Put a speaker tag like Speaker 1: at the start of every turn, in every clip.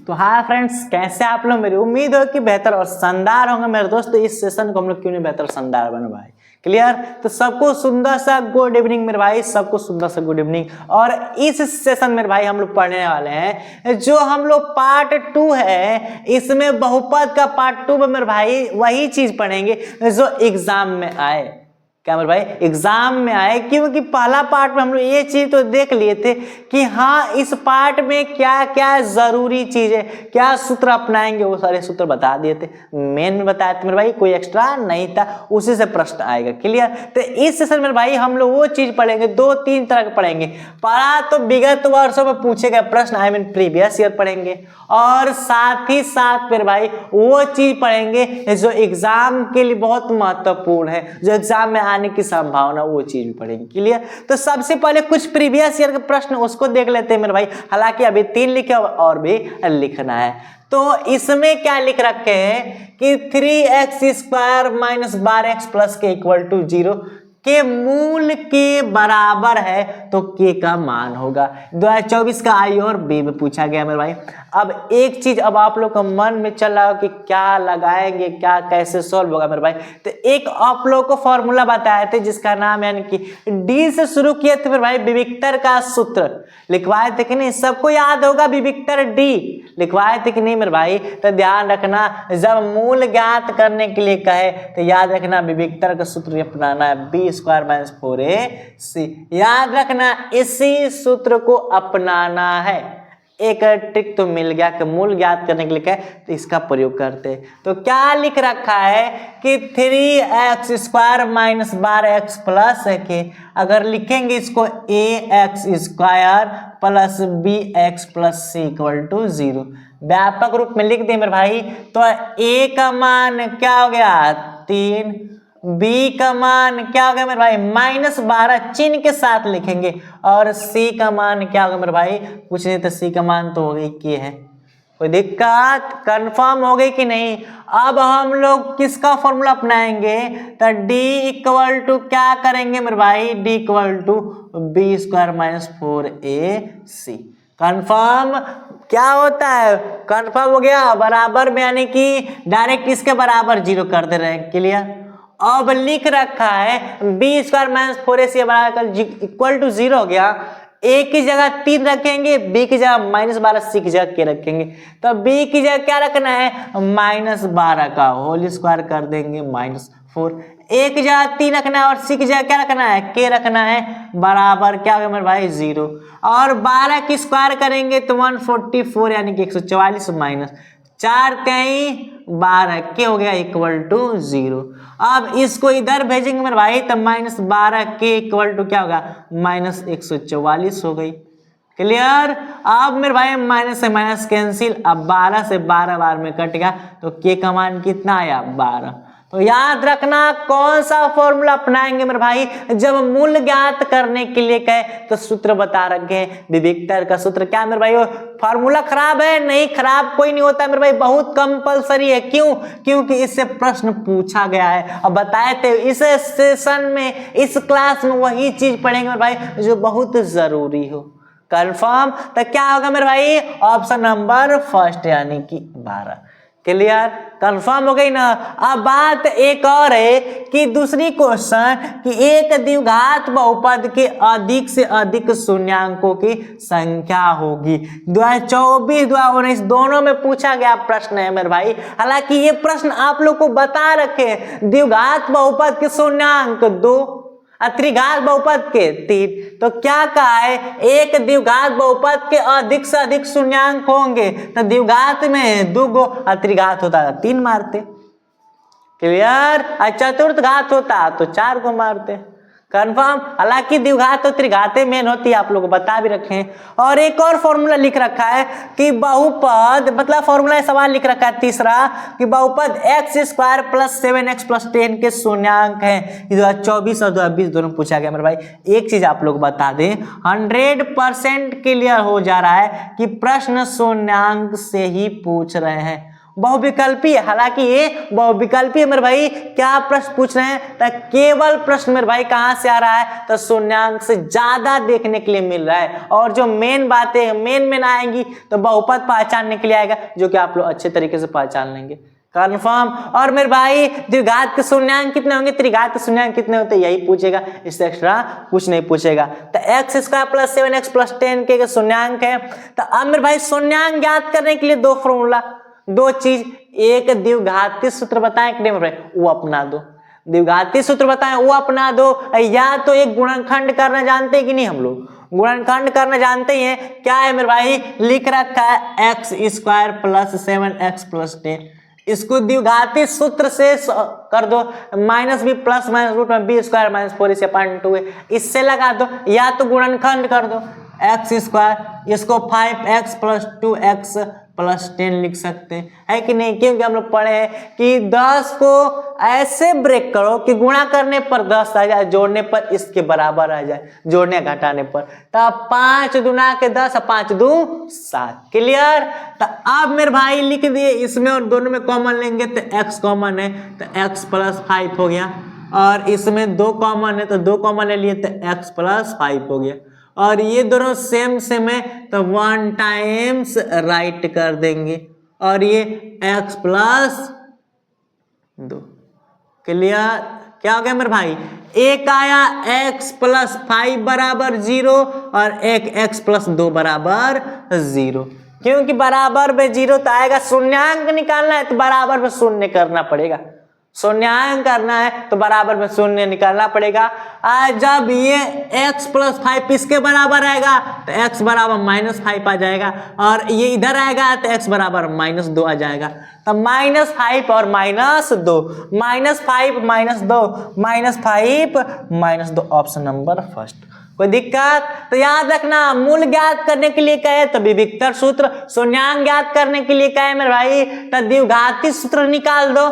Speaker 1: तो हाँ फ्रेंड्स, कैसे आप लोग? मेरी उम्मीद हो कि बेहतर और शानदार होंगे मेरे दोस्त। इस सेशन को हम लोग क्यों नहीं बेहतर शानदार बने भाई। क्लियर? तो सबको सुंदर सा गुड इवनिंग मेरे भाई, सबको सुंदर सा गुड इवनिंग। और इस सेशन मेरे भाई हम लोग पढ़ने वाले हैं जो हम लोग पार्ट 2 है, इसमें बहुपद का पार्ट 2 में मेरे भाई वही चीज पढ़ेंगे जो एग्जाम में आए। क्या मेरे भाई? एग्जाम में आए, क्योंकि पहला पार्ट में हम लोग ये चीज तो देख लिए थे कि हाँ इस पार्ट में क्या क्या जरूरी चीज है, क्या सूत्र अपनाएंगे, वो सारे सूत्र बता दिए थे, मेन में बताया था मेरे भाई, कोई एक्स्ट्रा नहीं था, उसी से प्रश्न आएगा। क्लियर? तो इस सेशन में भाई हम लोग वो चीज पढ़ेंगे, 2-3 तरह के पढ़ेंगे। पढ़ा तो विगत वर्षों में पूछे गए प्रश्न, आई मीन प्रीवियस ईयर पढ़ेंगे, और साथ ही साथ मेरे भाई वो चीज पढ़ेंगे जो एग्जाम के लिए बहुत महत्वपूर्ण है, जो एग्जाम में आने की संभावना, वो चीज भी पढ़ेंगे। क्लियर? तो सबसे पहले कुछ प्रीवियस ईयर के प्रश्न उसको देख लेते हैं मेरे भाई। हालांकि अभी 3 लिखे और भी लिखना है। तो इसमें क्या लिख रखे हैं कि 3x² - 12x प्लस के इक्वल टू 0 के मूल के बराबर है तो के का मान होगा। 2024 का आई और बी में पूछा गया मेरे भाई। अब एक चीज अब आप लोग का मन में चल रहा हो कि क्या लगाएंगे, क्या कैसे सॉल्व होगा मेरे भाई। तो एक आप लोग को फॉर्मूला बताए थे जिसका नाम यानी कि डी से शुरू किए थे मेरे भाई, विविक्तर का सूत्र लिखवाए थे कि नहीं? सबको याद होगा विविक्तर डी लिखवाए थे कि नहीं मेरे भाई? तो ध्यान रखना, जब मूल ज्ञात करने के लिए कहे तो याद रखना विविक्तर का सूत्र अपनाना है, b² - 4ac। याद रखना इसी सूत्र को अपनाना है। एक ट्रिक तो मिल गया कि मूल ज्ञात करने के लिए कहे तो इसका प्रयोग करते हैं। तो क्या लिख रखा है कि 3x² - 12x प्लस के, अगर लिखेंगे इसको ax² plus bx plus c equal to 0, व्यापक रूप में लिख दे मेरे भाई। तो a का मान क्या हो गया 3, b का मान क्या हो गया मेरे भाई -12 चिन्ह के साथ लिखेंगे, और c का मान क्या होगा मेरे भाई? कुछ नहीं तो c का मान तो हो गई के है। कोई दिक्कत? कंफर्म हो गई कि नहीं? अब हम लोग किसका फॉर्मूला अपनाएंगे? तो d इक्वल टू क्या करेंगे मेरे भाई? d equal to b² - 4ac। Confirm क्या होता है? कंफर्म हो गया बराबर में, यानी कि डायरेक्ट इसके बराबर 0 कर दे रहे हैं। क्लियर? अब लिख रखा है b² - 4ac बराबर इक्वल टू 0 हो गया। a की जगह 3 रखेंगे, b की जगह -12, c की जगह के रखेंगे। तो b की जगह क्या रखना है? -12 का होल स्क्वायर कर देंगे -4। a की जगह 3 रखना है और c की जगह क्या रखना है? k रखना है, बराबर क्या होगा मेरे भाई 0। और 12 की स्क्वायर करेंगे तो 144 यानी कि 144 माइनस 4 3 12 के हो गया इक्वल टू 0। अब इसको इधर भेजेंगे मेरे भाई तो -12 के इक्वल टू क्या होगा? -144 हो गई। क्लियर? अब मेरे भाई माइनस से माइनस कैंसिल, अब 12 से 12 बार में कट गया तो के का मान कितना आया? 12। तो याद रखना कौन सा फॉर्मूला अपनाएंगे मेरे भाई जब मूल ज्ञात करने के लिए कहे तो सूत्र बता रखे हैं विविक्तर का सूत्र। क्या मेरे भाई? फॉर्मूला खराब है? नहीं, खराब कोई नहीं होता मेरे भाई, बहुत कंपलसरी है। क्यों? क्योंकि इससे प्रश्न पूछा गया है। अब बताए थे इस सेशन में, इस क्लास में वही चीज पढ़ेंगे मेरे भाई जो बहुत जरूरी हो। कंफर्म? तो क्या होगा मेरे भाई? ऑप्शन नंबर फर्स्ट यानी कि 12। क्लियर? कंफर्म हो गई ना? अब बात एक और है कि दूसरी क्वेश्चन कि एक द्विघात बहुपद के अधिक से अधिक शून्यांकों की संख्या होगी। 2024 2019 दोनों में पूछा गया प्रश्न है मेरे भाई। हालांकि ये प्रश्न आप लोग को बता रखे, द्विघात बहुपद के शून्यांक 2, त्रिघात बहुपद के 3। तो क्या कहा है? एक द्विघात बहुपद के अधिक से अधिक शून्यांक होंगे तो द्विघात में 2 गो, त्रिघात होता है 3 मारते। क्लियर? चतुर्थ घात होता तो 4 को मारते। कंफर्म? हालांकि द्विघात और त्रिघातें मेन होती है, आप लोग को बता भी रखे हैं। और एक और फॉर्मूला लिख रखा है कि बहुपद, मतलब फॉर्मूला सवाल लिख रखा है तीसरा कि बहुपद x² + 7x + 10 के शून्यांक हैं। 2024 और 2020 दोनों पूछा गया मेरे भाई। एक चीज आप लोग बता दें, 100% क्लियर हो जा रहा है कि प्रश्न शून्यांक से ही पूछ रहे हैं। बहुविकल्पी है, हालांकि ये बहुविकल्पी है मेरे भाई। क्या प्रश्न पूछ रहे हैं, तो केवल प्रश्न मेरे भाई कहां से आ रहा है, तो शून्यांक से ज्यादा देखने के लिए मिल रहा है। और जो मेन बातें मेन आएंगी तो बहुपद पहचानने के लिए आएगा, जो कि आप लोग अच्छे तरीके से पहचान लेंगे, कन्फर्म। और मेरे भाई द्विघात के शून्यांक कितने होंगे, त्रिघात के शून्यांक कितने होते हैं, यही पूछेगा, इससे एक्स्ट्रा कुछ नहीं पूछेगा। तो x square plus 7x plus 10 के शून्यांक है। तो अब मेरे भाई शून्यांक ज्ञात करने के लिए दो फॉर्मूला, दो चीज, एक द्विघाती सूत्र बताएं कि नहीं मेरे भाई, वो अपना दो, द्विघाती सूत्र बताएं वो अपना दो, या तो एक गुणनखंड करना जानते हैं कि नहीं, हम लोग गुणनखंड करना जानते ही हैं। क्या है मेरे भाई, लिख रखा है x square plus 7x plus 10, इसको द्विघाती सूत्र से कर दो, minus B plus minus root में बी स्क्वायर माइनस 4/2 है, इससे लगा दो, या तो गुणनखंड कर दो एक्स स्क्वायर, इसको 5x प्लस 2x प्लस 10 लिख सकते हैं, है कि नहीं, क्योंकि हम लोग पढ़े हैं कि 10 को ऐसे ब्रेक करो कि गुणा करने पर 10 आ जाए, जोड़ने पर इसके बराबर आ जाए, जोड़ने घटाने पर। तो 5 दूना के 10, 5 दूं 7, क्लियर। तो अब मेरे भाई लिख दिए इसमें, और दोनों में कॉमन लेंगे तो x कॉमन है, तो x प्लस 5 हो गया, और इसमें 2 कॉमन है तो 2 कॉमन ले लिए तो x प्लस 5 हो गया, और ये दोनों सेम है तो 1 टाइम्स राइट कर देंगे, और ये x प्लस 2, क्लियर। क्या हो गया मेरे भाई, एक आया x प्लस 5 बराबर 0 और एक x प्लस 2 बराबर 0, क्योंकि बराबर में 0 तो आएगा, शून्यांक निकालना है तो बराबर में शून्य करना पड़ेगा, शून्यांक करना है तो बराबर में शून्य निकालना पड़ेगा। जब ये x प्लस 5 इसके बराबर आएगा तो x बराबर -5 आ जाएगा, और ये इधर आएगा तो x बराबर -2 आ जाएगा। तो -5 और -2, -5 -2 ऑप्शन नंबर फर्स्ट। कोई दिक्कत, तो याद रखना, मूल ज्ञात करने के लिए कहे तो विविक्तर सूत्र, शून्यांक ज्ञात करने के लिए कहे मेरे भाई तो द्विघाती सूत्र निकाल दो।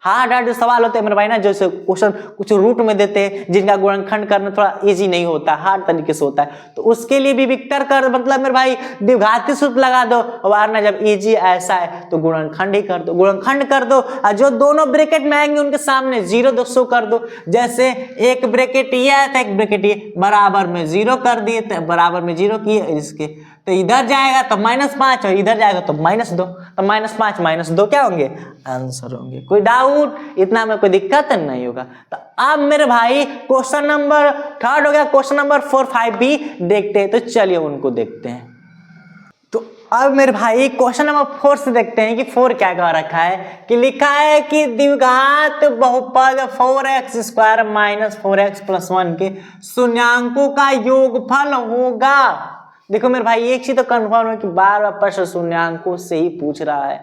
Speaker 1: हार्ड सवाल होते हैं मेरे भाई ना, जैसे क्वेश्चन कुछ रूट में देते हैं जिनका गुणनखंड करना थोड़ा इजी नहीं होता, हार्ड तरीके से होता है, तो उसके लिए भी विक्टर कर, मतलब मेरे भाई द्विघाती सूत्र लगा दो, वरना जब इजी ऐसा है तो गुणनखंड ही कर दो, गुणनखंड कर दो, और जो दोनों ब्रैकेट में आएंगे उनके सामने 0 200 कर दो। जैसे एक ब्रैकेट ये है तो एक ब्रैकेट ये, बराबर में 0 कर दिए तो बराबर में 0 किए, इसके तो इधर जाएगा तो -5 और इधर जाएगा तो -2, तो -5 -2 क्या होंगे, आंसर होंगे। कोई डाउट, इतना में कोई दिक्कत नहीं होगा। तो अब मेरे भाई क्वेश्चन नंबर 3 हो गया, क्वेश्चन नंबर 4 5 भी देखते हैं, तो चलिए उनको देखते हैं। तो अब मेरे भाई क्वेश्चन नंबर 4 से देखते हैं कि 4 क्या कह रखा है, कि लिखा है कि द्विघात बहुपद 4x square minus 4x plus 1 के शून्यांकों का योगफल होगा। देखो मेरे भाई एक चीज तो कंफर्म है कि बार बार प्रश्न शून्यांकों से ही पूछ रहा है,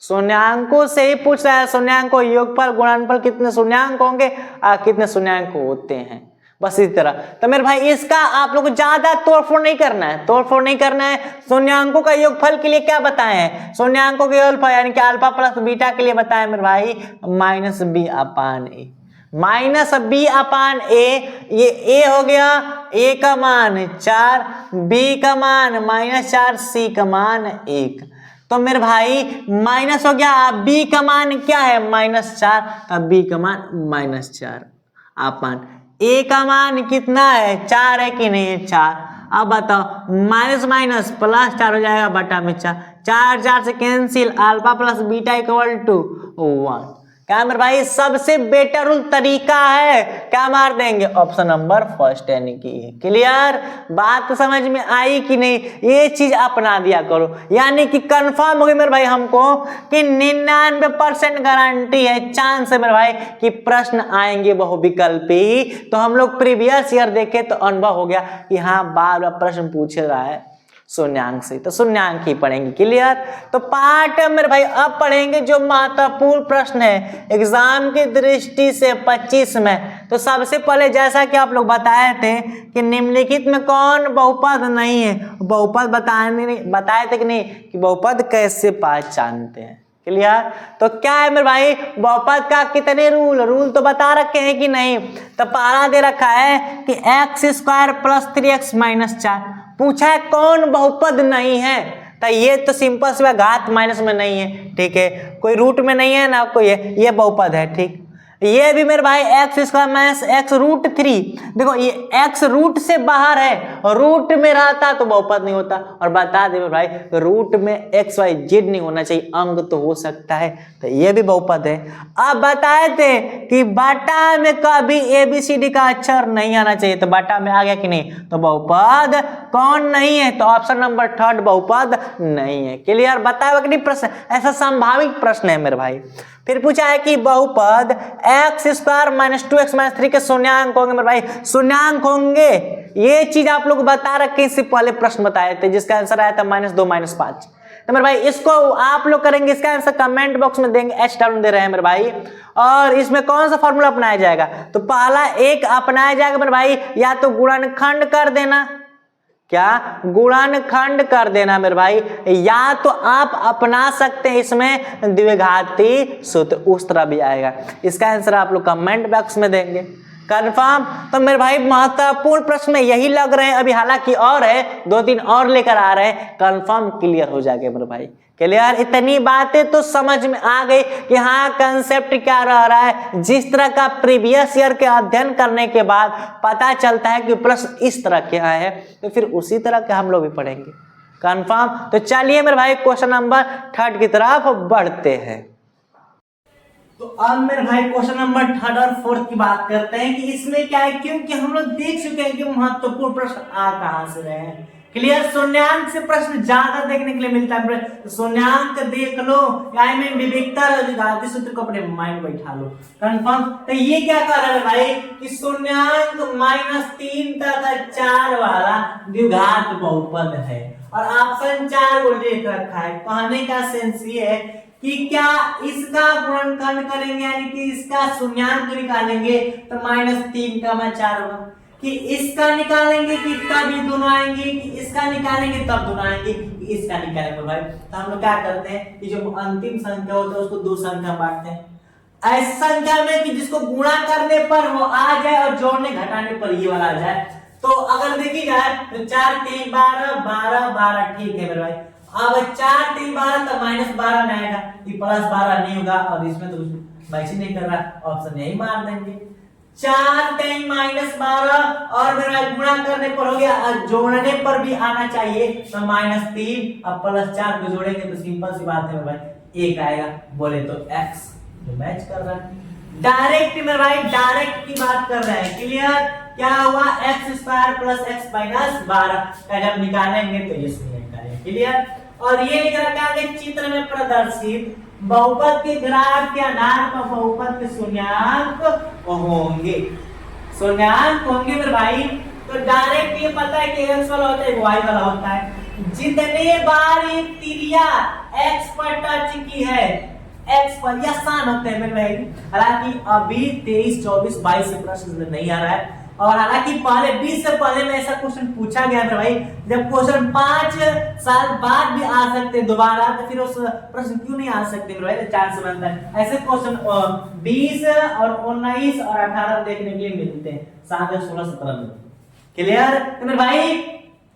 Speaker 1: शून्यांकों से ही पूछ रहा है। शून्यांकों योगफल गुणनफल कितने शून्यांक होंगे, कितने शून्यांक होते हैं, बस इसी तरह। तो मेरे भाई इसका आप लोग को ज्यादा तोड़फोड़ नहीं करना है, तोड़फोड़ नहीं करना है। शून्यांकों का योगफल के लिए क्या बताए हैं, शून्यांकों के योगफल यानी कि अल्फा प्लस बीटा के लिए बताए मेरे भाई -b/a, -b/a, ये a हो गया, a का मान 4, b का मान -4, c का मान 1। तो मेरे भाई माइनस हो गया, b का मान क्या है -4, तब b का मान -4 अपान a का मान कितना है 4 है कि नहीं है 4। अब बताओ माइनस माइनस प्लस 4 हो जाएगा बटा में 4, 4 4 से cancel, alpha plus beta equal to 1। क्या मेरे भाई सबसे बेटर तरीका है, क्या मार देंगे ऑप्शन नंबर फर्स्ट, यानी कि क्लियर। बात समझ में आई कि नहीं, ये चीज अपना दिया करो, यानी कि कंफर्म हो गई मेरे भाई हमको कि 99% गारंटी है, चांस है मेरे भाई कि प्रश्न आएंगे बहुविकल्पी। तो हम लोग प्रीवियस ईयर देखे तो अनुभव हो गया कि हाँ बार बार प्रश्न पूछ रहा है शून्यांक से, तो शून्यांक ही पढ़ेंगे, क्लियर। तो पार्ट मेरे भाई अब पढ़ेंगे जो महत्वपूर्ण प्रश्न है एग्जाम की दृष्टि से 25 में। तो सबसे पहले जैसा कि आप लोग बताए थे कि निम्नलिखित में कौन बहुपद नहीं है, बहुपद बताए थे कि नहीं, कि बहुपद कैसे पहचानते हैं, क्लियर। तो क्या है मेरे भाई बहुपद का कितने रूल तो बता रखे हैं कि नहीं। तो पहला दे रखा है कि x² + 3x - 4, पूछा है कौन बहुपद नहीं है। तो ये तो सिंपल से घात माइनस में नहीं है, ठीक है, कोई रूट में नहीं है ना कोई ये बहुपद है, ठीक। ये भी मेरे भाई X square minus X root 3, देखो ये एक्स रूट से बाहर है और रूट में रहता तो बहुपद नहीं होता। और बता दे मेरे भाई रूट में एक्स वाई जेड नहीं होना चाहिए, अंग तो हो सकता है, तो ये भी बहुपद है। अब बताए थे कि बाटा में कभी ABCD का अक्षर नहीं आना चाहिए, तो बाटा में आ गया कि नहीं, तो बहुपद कौन नहीं है, तो ऑप्शन नंबर 3 बहुपद नहीं है। क्लियर, बताओ कि नहीं प्रश्न, ऐसा संभाविक प्रश्न है मेरे भाई। फिर पूछा है कि बहुपद x square minus 2x minus 3 के शून्यांक होंगे मेरे भाई, शून्यांक होंगे, ये चीज आप लोग बता रखे, इससे पहले प्रश्न बताए थे जिसका आंसर आया था -2 -5। तो मेरे भाई इसको आप लोग करेंगे, इसका आंसर कमेंट बॉक्स में देंगे, एच डाउन दे रहे हैं मेरे भाई। और इसमें कौन सा फॉर्मूला अपनाया जाएगा, तो पहला एक अपनाया जाएगा मेरे भाई, या तो गुणनखंड कर देना, क्या गुणनखंड कर देना मेरे भाई, या तो आप अपना सकते हैं इसमें द्विघाती सूत्र, उस तरह भी आएगा। इसका आंसर आप लोग कमेंट बॉक्स में देंगे कंफर्म। तो मेरे भाई महत्वपूर्ण प्रश्न में यही लग रहे हैं, अभी हालांकि और है 2-3 और लेकर आ रहे हैं, कंफर्म क्लियर हो जाएगा मेरे भाई। क्लियर, इतनी बातें तो समझ में आ गई कि हाँ कंसेप्ट क्या रह रहा है। जिस तरह का प्रीवियस ईयर के अध्ययन करने के बाद पता चलता है कि प्रश्न इस तरह के आए हैं, तो फिर उसी तरह के हम लोग भी पढ़ेंगे कंफर्म। तो चलिए मेरे भाई क्वेश्चन नंबर 3 की तरफ बढ़ते हैं। तो अब मेरे भाई क्वेश्चन नंबर 3 और 4 की बात करते हैं कि इसमें क्या है, क्योंकि हम लोग देख चुके हैं कि महत्वपूर्ण प्रश्न आ कहां से रहे हैं। क्लियर, शून्यांक से प्रश्न ज्यादा देखने के लिए मिलता है, तो शून्यांक देख लो, आई मीन विविक्तर द्विघाती सूत्र को अपने माइंड बैठा लो कंफर्म। तो ये क्या कर रहा है भाई कि शून्यांक -3 तक 4 वाला द्विघात बहुपद है, और ऑप्शन 4 को लिख रखा है। कहने का सेंस ये है कि क्या इसका गुणनखंड करेंगे, यानी कि इसका शून्यांक निकालेंगे तो -3 का 4 होगा, कि इसका निकालेंगे कि तब ये दोनों आएंगे, कि इसका निकालेंगे तब दोनों आएंगे, कि इसका निकालेंगे भाई। तो हम लोग क्या करते हैं कि जो अंतिम संख्या होता है उसको 2 संख्या बांटते हैं, ऐसी संख्या में कि जिसको गुणा करने पर वो आ जाए और जोड़ने घटाने पर ये वाला आ जाए। तो अगर देखी जाए तो 4 3 12 12 12, ठीक है मेरे भाई। अब 4 3 12 तो -12 में आएगा, ये +12 नहीं होगा, और इसमें तो मैच नहीं कर रहा, ऑप्शन यही मार देंगे। 4 10 -12 और मेरा गुणा करने पर हो गया, और जोड़ने पर भी आना चाहिए, तो -3 अब +4 को जोड़ेंगे तो सिंपल सी बात है भाई 1 आएगा, बोले तो x जो मैच कर रहा है। डायरेक्ट मेरे भाई डायरेक्ट की बात कर रहे हैं। क्लियर, क्या हुआ x square plus x minus 12 का जब निकालेंगे तो ये शून्य निकालेंगे। क्लियर, और ये निकल के आगे चित्र में प्रदर्शित बहुपद के ग्राफ के आधार पर बहुपद के शून्यांक होंगे, शून्यांक होंगे मेरे भाई। तो डायरेक्ट ये पता है कि x वाला होता है y वाला होता है। जितने बार ये तिरिया x पर टच की है, x पर यह आसान होते हैं मेरे भाई। हालांकि अभी 23 24 22 से प्रश्न नहीं आ रहा है, और हालांकि पहले 20 से पहले में ऐसा क्वेश्चन पूछा गया मेरे भाई, जब क्वेश्चन 5 साल बाद भी आ सकते हैं दोबारा, तो फिर उस प्रश्न क्यों नहीं आ सकते मेरे भाई, चांस बनता है। ऐसे क्वेश्चन 20 और 19 और 18 देखने के लिए मिलते हैं, 7 16 17 में। क्लियर, तो मेरे भाई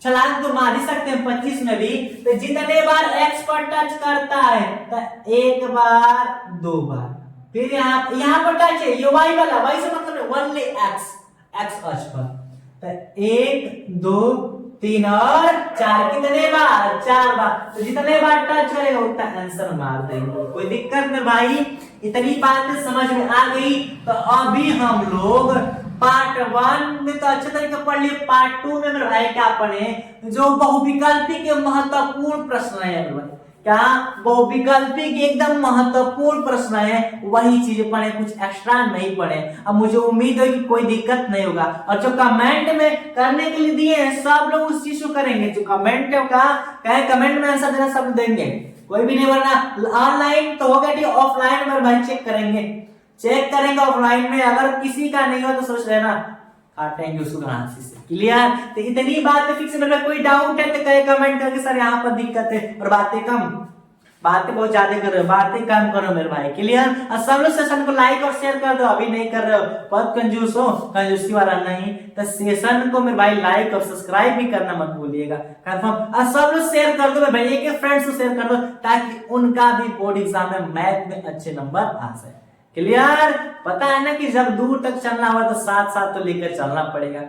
Speaker 1: छलांग तो मार ही सकते हैं 25 में भी। तो जितने बार x पर टच करता है तो 1 बार 2 बार, फिर यहाँ पर टच है ये y वाला, y से मतलब ओनली x अक्ष पर, तो 1 2 3 और 4, कितने बार 4 बार। तो जितने बार टच करेगा उतना आंसर मार देंगे, कोई दिक्कत नहीं भाई। इतनी बातें समझ में आ गई। तो अभी हम लोग पार्ट 1 में तो अच्छे तरीके पढ़ लिए, पार्ट 2 में मेरे भाई क्या पढ़े, जो बहुविकल्पी के महत्वपूर्ण प्रश्न है मेरे भाई, क्या बहुविकल्पी के एकदम महत्वपूर्ण प्रश्न है, वही चीजें पढ़े, कुछ एक्स्ट्रा नहीं पढ़े। अब मुझे उम्मीद है कि कोई दिक्कत नहीं होगा, और जो कमेंट में करने के लिए दिए हैं सब लोग उस चीज को करेंगे, जो कमेंट होगा कहे कमेंट में आंसर देना सब देंगे, कोई भी नहीं वरना ऑनलाइन तो होगा ठीक, ऑफलाइन में भाई चेक करेंगे ऑफलाइन में। अगर किसी का नहीं हो तो सोच लेना काटेंगे उसको घासी से। क्लियर, तो इतनी बात फिक्स। मतलब कोई डाउट है तो कहे कमेंट करके सर यहाँ पर दिक्कत है और बातें कम, बातें बहुत ज्यादा कर रहे हो, बातें कम करो मेरे भाई। क्लियर? और सब लोग सेशन को लाइक और शेयर कर दो, अभी नहीं कर रहे हो, बहुत कंजूस हो, कंजूसी वाला नहीं। तो सेशन को मेरे भाई लाइक और सब्सक्राइब भी करना मत भूलिएगा, कंफर्म। और सब लोग शेयर कर दो मेरे भाई, एक फ्रेंड्स को शेयर कर दो, ताकि उनका भी बोर्ड एग्जाम में मैथ में अच्छे नंबर आ जाए। क्लियर? पता है ना कि जब दूर तक चलना हुआ तो साथ साथ तो लेकर चलना पड़ेगा।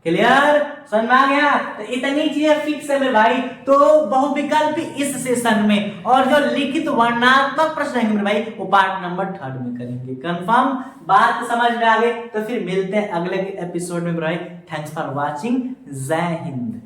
Speaker 1: क्लियर? समझ में आ गया? तो इतनी चीजें फिक्स है मेरे भाई। तो बहुविकल्प इस सेशन में और जो लिखित वर्णनात्मक प्रश्न है मेरे भाई, वो पार्ट नंबर 3 में करेंगे। कंफर्म? बात समझ में आ गई? तो फिर मिलते हैं अगले एपिसोड में मेरे भाई। Thanks for watching. जय हिंद।